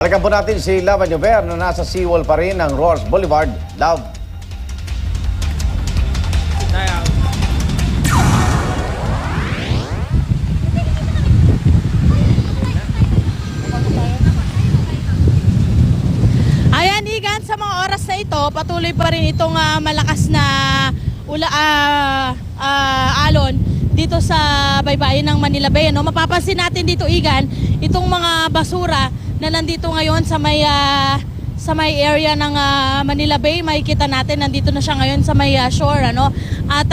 Balikan po natin si Lava Jover na nasa seawall pa rin ng Roars Boulevard. Love. Ayan, Igan, sa mga oras na ito, patuloy pa rin itong malakas na alon dito sa baybayin ng Manila Bay. No? Mapapansin natin dito, Igan, itong mga basura na nandito ngayon sa may area ng Manila Bay. Makikita natin nandito na siya ngayon sa may shore, ano? At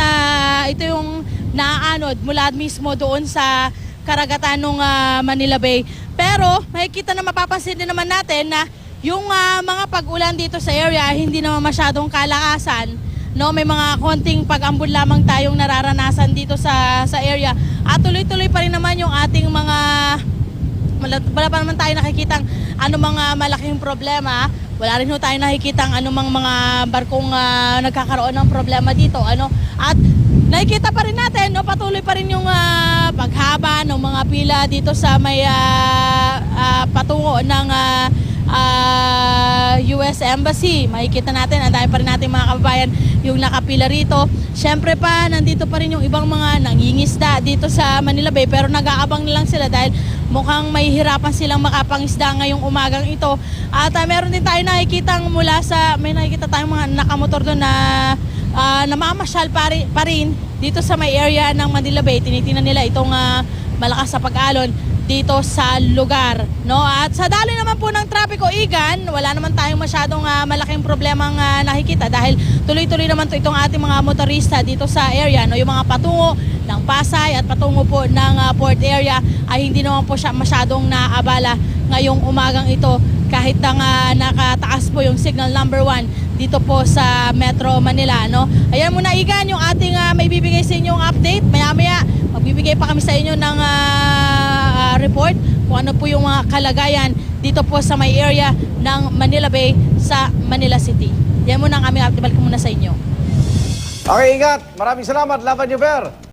ito yung naaanod mula mismo doon sa karagatan ng Manila Bay. Pero makikita na, mapapansin din naman natin na yung mga pag-ulan dito sa area hindi naman masyadong kalakasan. No, may mga konting pag-ambon lamang tayong nararanasan dito sa area. At tuloy-tuloy pa rin naman yung ating mga wala pa naman tayo nakikitang anumang malaking problema. Wala rin ho tayo nakikitang anumang mga barkong nagkakaroon ng problema dito, ano? At nakikita pa rin natin, no, patuloy pa rin yung paghaba ng mga pila dito sa may patungo ng US Embassy. Makikita natin, ang dami pa rin natin mga kababayan yung nakapila rito. Siyempre pa, nandito pa rin yung ibang mga nangingisda dito sa Manila Bay, pero nag-aabang na lang sila dahil mukhang may hirapan silang makapangisda ngayong umagang ito. At meron din tayo nakikitang may nakikita tayong mga nakamotor doon na namamasyal pa rin dito sa may area ng Manila Bay. Tinitingnan nila itong malakas sa pag-alon dito sa lugar, no? At sa daloy naman po ng trapiko, Igan, wala naman tayong masyadong malaking problemang nakikita dahil tuloy-tuloy naman itong ating mga motorista dito sa area, no? Yung mga patungo ng Pasay at patungo po ng port area ay hindi naman po siya masyadong naabala ngayong umagang ito, kahit na nakataas po yung signal number 1 dito po sa Metro Manila, no? Ayan muna, Igan, yung ating may bibigay sa inyong update. Maya-maya magbibigay pa kami sa inyo ng report kung ano po yung mga kalagayan dito po sa may area ng Manila Bay sa Manila City. Yan muna ang aming update. Balik ko muna sa inyo. Okay, ingat. Maraming salamat, Lava Jover.